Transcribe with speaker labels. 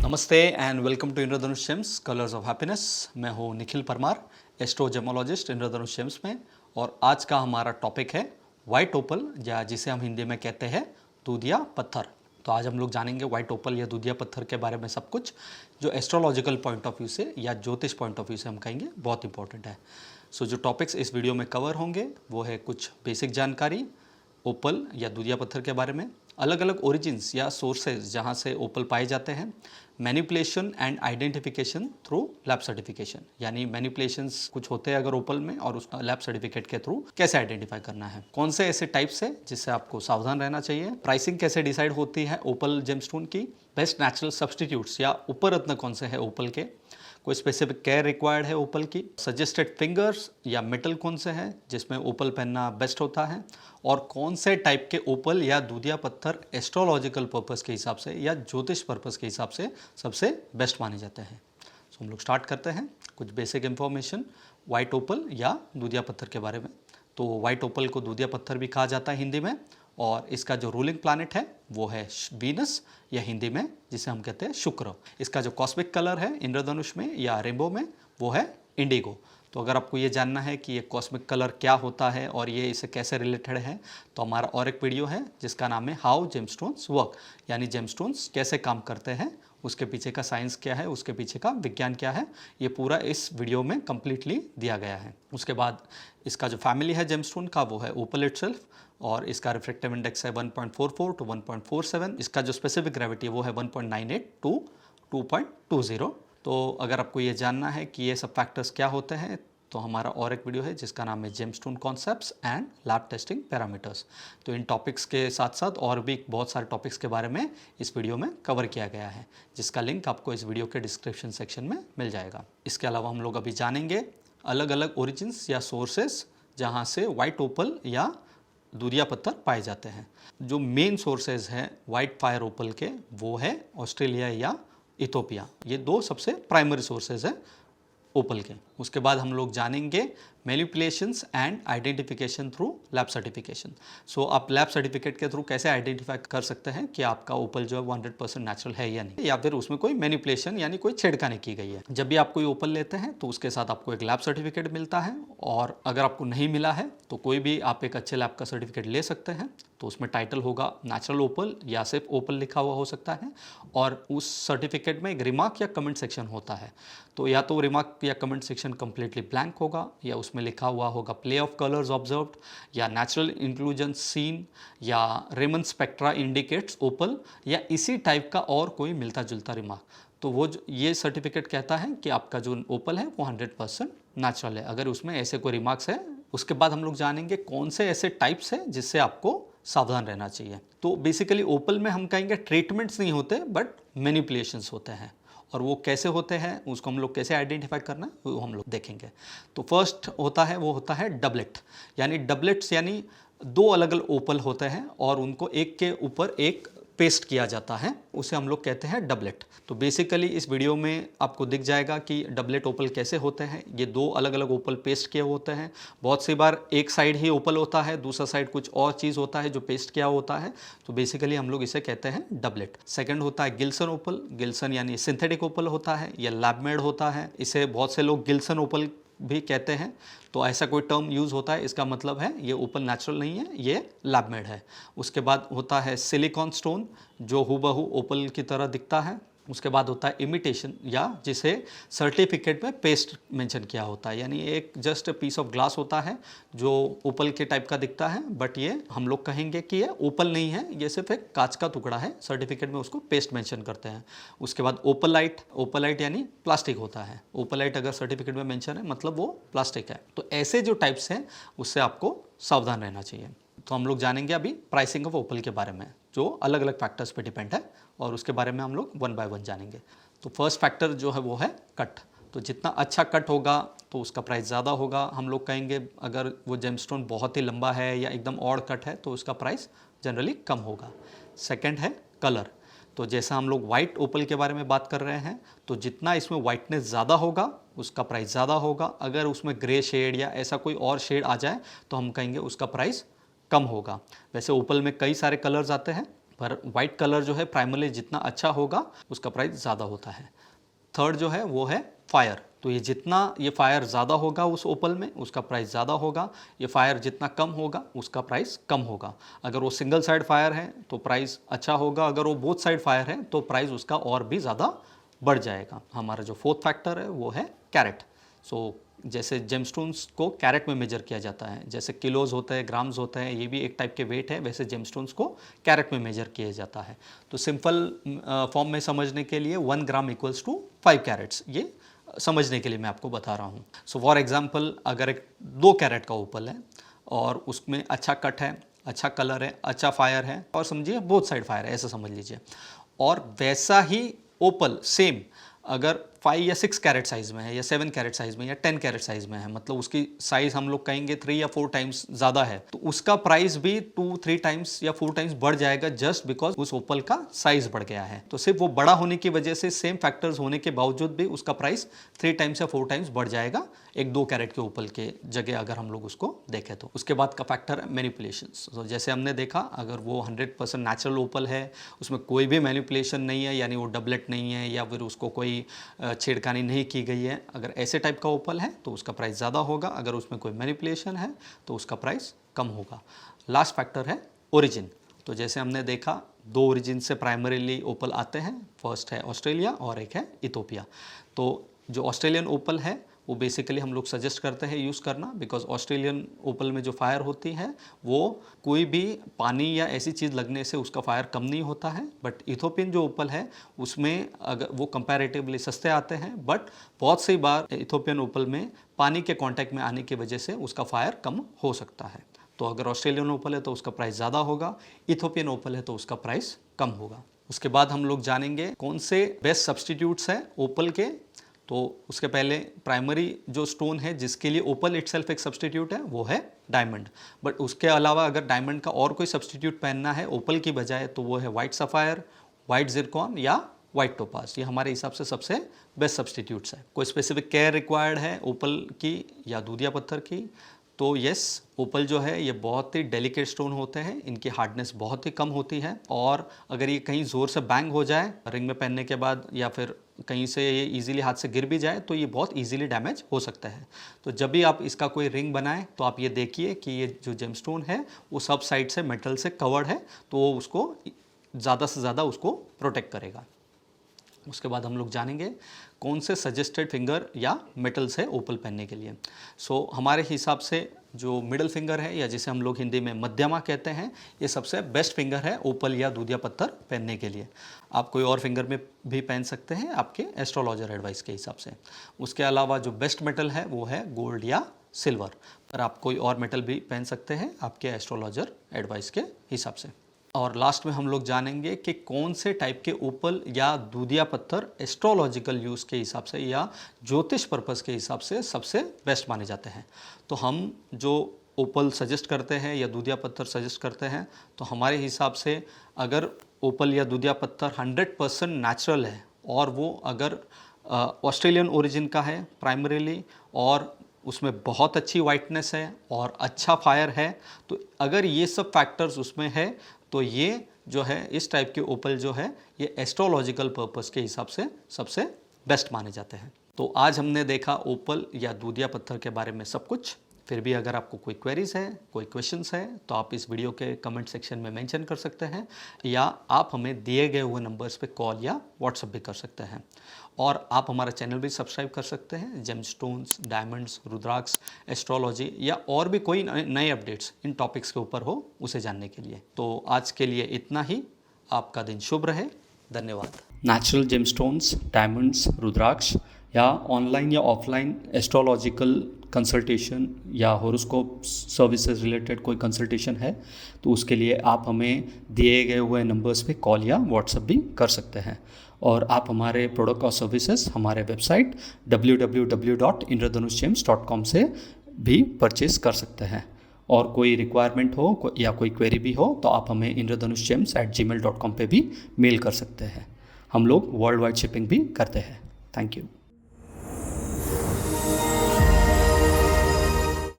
Speaker 1: नमस्ते and welcome to Indradhanush gems colours of happiness. मैं हूँ निखिल परमार, एस्ट्रोजेमोलॉजिस्ट इंद्रधनुष जेम्स में। और आज का हमारा टॉपिक है वाइट ओपल, या जिसे हम हिंदी में कहते हैं दूधिया पत्थर। तो आज हम लोग जानेंगे वाइट ओपल या दूधिया पत्थर के बारे में सब कुछ, जो एस्ट्रोलॉजिकल पॉइंट ऑफ व्यू से या ज्योतिष पॉइंट ऑफ व्यू से हम कहेंगे बहुत इंपॉर्टेंट है। सो जो टॉपिक्स इस वीडियो में कवर होंगे वो है कुछ बेसिक जानकारी ओपल या दूधिया पत्थर के बारे में, अलग अलग ओरिजिन्स या सोर्सेज जहाँ से ओपल पाए जाते हैं, manipulation and identification through lab certification, यानी मैनिपुलेशंस कुछ होते हैं अगर ओपल में, और उस लैब सर्टिफिकेट के थ्रू कैसे आइडेंटिफाई करना है, कौन से ऐसे टाइप्स है जिससे आपको सावधान रहना चाहिए, प्राइसिंग कैसे डिसाइड होती है ओपल जेमस्टोन की, बेस्ट नेचुरल सब्सटीट्यूट्स या उपरत्न कौन से है ओपल के, कोई स्पेसिफिक केयर रिक्वायर्ड है ओपल की, सजेस्टेड फिंगर्स या मेटल कौन से हैं जिसमें ओपल पहनना बेस्ट होता है, और कौन से टाइप के ओपल या दूधिया पत्थर एस्ट्रोलॉजिकल पर्पस के हिसाब से या ज्योतिष पर्पस के हिसाब से सबसे बेस्ट माने जाते हैं। सो हम लोग स्टार्ट करते हैं कुछ बेसिक इंफॉर्मेशन वाइट ओपल या दूधिया पत्थर के बारे में। तो वाइट ओपल को दूधिया पत्थर भी कहा जाता है हिंदी में, और इसका जो रूलिंग प्लैनेट है वो है वीनस, या हिंदी में जिसे हम कहते हैं शुक्र। इसका जो कॉस्मिक कलर है इंद्रधनुष में या रेनबो में वो है इंडिगो। तो अगर आपको ये जानना है कि ये कॉस्मिक कलर क्या होता है और ये इससे कैसे रिलेटेड है, तो हमारा और एक वीडियो है जिसका नाम है हाउ जेमस्टोन्स वर्क, यानी जेमस्टोन्स कैसे काम करते हैं, उसके पीछे का साइंस क्या है, उसके पीछे का विज्ञान क्या है, ये पूरा इस वीडियो में कंप्लीटली दिया गया है। उसके बाद इसका जो फैमिली है जेमस्टोन का वो है ओपल इटसेल्फ, और इसका रिफ्रैक्टिव इंडेक्स है 1.44 टू 1.47। इसका जो स्पेसिफिक ग्रेविटी है वो है 1.98 टू 2.20। तो अगर आपको ये जानना है कि ये सब फैक्टर्स क्या होते हैं, तो हमारा और एक वीडियो है जिसका नाम है gemstone concepts and lab testing parameters. तो इन टॉपिक्स के साथ साथ और भी बहुत सारे टॉपिक्स के बारे में इस वीडियो में कवर किया गया है, जिसका लिंक आपको इस वीडियो के डिस्क्रिप्शन सेक्शन में मिल जाएगा। इसके अलावा हम लोग अभी जानेंगे अलग अलग ओरिजिन्स या सोर्सेस जहाँ से वाइट ओपल या दूधिया पत्थर पाए जाते हैं। जो मेन सोर्सेज हैं वाइट फायर ओपल के वो है ऑस्ट्रेलिया या इथोपिया, ये दो सबसे प्राइमरी सोर्सेज हैं ओपल के। उसके बाद हम लोग जानेंगे manipulations and identification through lab certification. So आप लैब सर्टिफिकेट के थ्रू कैसे आइडेंटिफाई कर सकते हैं कि आपका ओपल जो है वो 100% नेचुरल है या नहीं, या फिर उसमें कोई मैनिपुलेशन यानी कोई छेड़खानी की गई है। जब भी आप कोई ओपल लेते हैं तो उसके साथ आपको एक लैब सर्टिफिकेट मिलता है, और अगर आपको नहीं मिला है तो कोई भी आप एक अच्छे लैब का सर्टिफिकेट ले सकते हैं। तो उसमें टाइटल होगा नेचुरल ओपल या सिर्फ ओपल लिखा हुआ हो सकता है, और उस सर्टिफिकेट में एक रिमार्क या कमेंट सेक्शन होता है। तो या तो रिमार्क या कमेंट सेक्शन कंप्लीटली ब्लैंक होगा, या उसमें लिखा हुआ होगा प्ले ऑफ कलर्स ऑब्जर्व्ड, या नेचुरल इंक्लूजन सीन, या रेमन स्पेक्ट्रा इंडिकेट्स ओपल, या इसी टाइप का और कोई मिलता जुलता रिमार्क। तो वो ये सर्टिफिकेट कहता है कि आपका जो ओपल है वो 100% नेचुरल है, अगर उसमें ऐसे कोई रिमार्क्स है। उसके बाद हम लोग जानेंगे कौन से ऐसे टाइप्स हैं जिससे आपको सावधान रहना चाहिए। तो बेसिकली ओपल में हम कहेंगे ट्रीटमेंट्स नहीं होते बट मैनिपुलेशंस होते हैं, और वो कैसे होते हैं उसको हम लोग कैसे आइडेंटिफाई करना है वो हम लोग देखेंगे। तो फर्स्ट होता है वो होता है डबलेट, यानी डबलेट्स यानी दो अलग अलग ओपल होते हैं और उनको एक के ऊपर एक पेस्ट किया जाता है, उसे हम लोग कहते हैं डबलेट। तो बेसिकली इस वीडियो में आपको दिख जाएगा कि डबलेट ओपल कैसे होते हैं। ये दो अलग अलग ओपल पेस्ट किए होते हैं। बहुत सी बार एक साइड ही ओपल होता है, दूसरा साइड कुछ और चीज़ होता है जो पेस्ट किया होता है। तो बेसिकली हम लोग इसे कहते हैं डबलेट। सेकंड होता है गिल्सन ओपल। गिल्सन यानी सिंथेटिक ओपल होता है, यह लैब मेड होता है। इसे बहुत से लोग गिल्सन ओपल भी कहते हैं। तो ऐसा कोई टर्म यूज़ होता है, इसका मतलब है ये ओपल नेचुरल नहीं है, ये लैब मेड है। उसके बाद होता है सिलिकॉन स्टोन, जो हूबहू ओपल की तरह दिखता है। उसके बाद होता है इमिटेशन, या जिसे सर्टिफिकेट में पेस्ट मेंशन किया होता है, यानी एक जस्ट पीस ऑफ ग्लास होता है जो ओपल के टाइप का दिखता है, बट ये हम लोग कहेंगे कि ये ओपल नहीं है, ये सिर्फ एक कांच का टुकड़ा है, सर्टिफिकेट में उसको पेस्ट मेंशन करते हैं। उसके बाद ओपलाइट, ओपलाइट यानी प्लास्टिक होता है। ओपलाइट अगर सर्टिफिकेट में मेंशन है मतलब वो प्लास्टिक है। तो ऐसे जो टाइप्स हैं उससे आपको सावधान रहना चाहिए। तो हम लोग जानेंगे अभी प्राइसिंग ऑफ ओपल के बारे में, जो अलग अलग फैक्टर्स पे डिपेंड है, और उसके बारे में हम लोग वन बाय वन जानेंगे। तो फर्स्ट फैक्टर जो है वो है कट। तो जितना अच्छा कट होगा तो उसका प्राइस ज़्यादा होगा। हम लोग कहेंगे अगर वो जेमस्टोन बहुत ही लंबा है या एकदम ऑड कट है तो उसका प्राइस जनरली कम होगा। सेकंड है कलर। तो जैसा हम लोग वाइट ओपल के बारे में बात कर रहे हैं, तो जितना इसमें वाइटनेस ज़्यादा होगा उसका प्राइस ज़्यादा होगा। अगर उसमें ग्रे शेड या ऐसा कोई और शेड आ जाए तो हम कहेंगे उसका प्राइस कम होगा। वैसे ओपल में कई सारे कलर्स आते हैं, पर वाइट कलर जो है प्राइमरली जितना अच्छा होगा उसका प्राइस ज़्यादा होता है। थर्ड जो है वो है फायर, तो ये जितना ये फायर ज़्यादा होगा उस ओपल में उसका प्राइस ज़्यादा होगा, ये फायर जितना कम होगा उसका प्राइस कम होगा। अगर वो सिंगल साइड फायर है तो प्राइस अच्छा होगा, अगर वो बोथ साइड फायर है तो प्राइस उसका और भी ज़्यादा बढ़ जाएगा। हमारा जो फोर्थ फैक्टर है वो है कैरेट। सो जैसे जेमस्टोन्स को कैरेट में मेजर किया जाता है, जैसे किलोज होते हैं, ग्राम्स होते हैं, ये भी एक टाइप के वेट है, वैसे जेमस्टोन्स को कैरेट में मेजर किया जाता है। तो सिंपल फॉर्म में समझने के लिए 1 ग्राम इक्वल्स टू 5 कैरेट्स, ये समझने के लिए मैं आपको बता रहा हूँ। सो फॉर एग्जांपल अगर एक 2 कैरेट का ओपल है और उसमें अच्छा कट है, अच्छा कलर है, अच्छा फायर है और समझिए बोथ साइड फायर है, ऐसा समझ लीजिए, और वैसा ही ओपल सेम अगर 5 या 6 कैरेट साइज़ में है या 7 कैरेट साइज़ में या 10 कैरेट साइज़ में है, मतलब उसकी साइज़ हम लोग कहेंगे 3 या 4 टाइम्स ज़्यादा है, तो उसका प्राइस भी 2-3 टाइम्स या 4 टाइम्स बढ़ जाएगा जस्ट बिकॉज उस ओपल का साइज़ बढ़ गया है। तो सिर्फ वो बड़ा होने की वजह से सेम फैक्टर्स होने के बावजूद भी उसका प्राइस 3 टाइम्स या 4 टाइम्स बढ़ जाएगा एक 2 कैरेट के ओपल के जगह अगर हम लोग उसको देखें तो। उसके बाद का फैक्टर है मैनिपुलेशंस। तो जैसे हमने देखा अगर वो 100% नेचुरल ओपल है, उसमें कोई भी मैनिपुलेशन नहीं है, यानी वो डबलेट नहीं है या फिर उसको कोई छेड़खानी नहीं की गई है, अगर ऐसे टाइप का ओपल है तो उसका प्राइस ज़्यादा होगा, अगर उसमें कोई मैनिपुलेशन है तो उसका प्राइस कम होगा। लास्ट फैक्टर है ओरिजिन। तो जैसे हमने देखा 2 ओरिजिन से प्राइमरीली ओपल आते हैं, फर्स्ट है ऑस्ट्रेलिया और एक है इथोपिया। तो जो ऑस्ट्रेलियन ओपल है वो बेसिकली हम लोग सजेस्ट करते हैं यूज़ करना, बिकॉज ऑस्ट्रेलियन ओपल में जो फायर होती है वो कोई भी पानी या ऐसी चीज़ लगने से उसका फायर कम नहीं होता है। बट इथोपियन जो ओपल है उसमें अगर वो कंपैरेटिवली सस्ते आते हैं, बट बहुत सी बार इथोपियन ओपल में पानी के कांटेक्ट में आने की वजह से उसका फायर कम हो सकता है। तो अगर ऑस्ट्रेलियन ओपल है तो उसका प्राइस ज़्यादा होगा, इथोपियन ओपल है तो उसका प्राइस कम होगा। उसके बाद हम लोग जानेंगे कौन से बेस्ट सब्सटीट्यूट्स हैं ओपल के। तो उसके पहले प्राइमरी जो स्टोन है जिसके लिए ओपल इटसेल्फ एक सब्सटीट्यूट है वो है डायमंड। बट उसके अलावा अगर डायमंड का और कोई सब्सटीट्यूट पहनना है ओपल की बजाय तो वो है वाइट सफ़ायर, वाइट जिरकॉन या वाइट टोपाज। ये हमारे हिसाब से सबसे बेस्ट सब्सटीट्यूट्स है। कोई स्पेसिफिक केयर रिक्वायर्ड है ओपल की या दूधिया पत्थर की तो यस, ओपल जो है ये बहुत ही डेलिकेट स्टोन होते हैं, इनकी हार्डनेस बहुत ही कम होती है और अगर ये कहीं ज़ोर से बैंग हो जाए रिंग में पहनने के बाद या फिर कहीं से ये इजीली हाथ से गिर भी जाए तो ये बहुत इजीली डैमेज हो सकता है। तो जब भी आप इसका कोई रिंग बनाएं तो आप ये देखिए कि ये जो जेमस्टोन है वो सब साइड से मेटल से कवर्ड है, तो वो उसको ज़्यादा से ज़्यादा उसको प्रोटेक्ट करेगा। उसके बाद हम लोग जानेंगे कौन से सजेस्टेड फिंगर या मेटल्स है ओपल पहनने के लिए। सो हमारे हिसाब से जो मिडल फिंगर है या जिसे हम लोग हिंदी में मध्यमा कहते हैं, ये सबसे बेस्ट फिंगर है ओपल या दूधिया पत्थर पहनने के लिए। आप कोई और फिंगर में भी पहन सकते हैं आपके एस्ट्रोलॉजर एडवाइस के हिसाब से। उसके अलावा जो बेस्ट मेटल है वो है गोल्ड या सिल्वर, पर आप कोई और मेटल भी पहन सकते हैं आपके एस्ट्रोलॉजर एडवाइस के हिसाब से। और लास्ट में हम लोग जानेंगे कि कौन से टाइप के ओपल या दूधिया पत्थर एस्ट्रोलॉजिकल यूज़ के हिसाब से या ज्योतिष पर्पस के हिसाब से सबसे बेस्ट माने जाते हैं। तो हम जो ओपल सजेस्ट करते हैं या दूधिया पत्थर सजेस्ट करते हैं तो हमारे हिसाब से अगर ओपल या दूधिया पत्थर 100% नेचुरल है और वो अगर ऑस्ट्रेलियन ओरिजिन का है प्राइमरीली और उसमें बहुत अच्छी वाइटनेस है और अच्छा फायर है, तो अगर ये सब फैक्टर्स उसमें है तो ये जो है इस टाइप के ओपल जो है ये एस्ट्रोलॉजिकल पर्पस के हिसाब से सबसे बेस्ट माने जाते हैं। तो आज हमने देखा ओपल या दूधिया पत्थर के बारे में सब कुछ। फिर भी अगर आपको कोई क्वेरीज है, कोई क्वेश्चंस है तो आप इस वीडियो के कमेंट सेक्शन में मेंशन कर सकते हैं या आप हमें दिए गए हुए नंबर्स पे कॉल या व्हाट्सएप भी कर सकते हैं। और आप हमारा चैनल भी सब्सक्राइब कर सकते हैं जेमस्टोन्स, डायमंड्स, रुद्राक्ष, एस्ट्रोलॉजी या और भी कोई नए अपडेट्स इन टॉपिक्स के ऊपर हो उसे जानने के लिए। तो आज के लिए इतना ही। आपका दिन शुभ रहे। धन्यवाद। नेचुरल जेमस्टोन्स, डायमंड्स, रुद्राक्ष या ऑनलाइन या ऑफलाइन एस्ट्रोलॉजिकल कंसल्टेशन या हॉरोस्कोप सर्विसेज रिलेटेड कोई कंसल्टेशन है तो उसके लिए आप हमें दिए गए हुए नंबर्स पे कॉल या व्हाट्सएप भी कर सकते हैं। और आप हमारे प्रोडक्ट और सर्विसेज हमारे वेबसाइट www.indradhanushgems.com से भी परचेज कर सकते हैं। और कोई रिक्वायरमेंट हो या कोई क्वेरी भी हो तो आप हमें indradhanushgems@gmail.com पे भी मेल कर सकते हैं। हम लोग वर्ल्ड वाइड शिपिंग भी करते हैं। Thank you.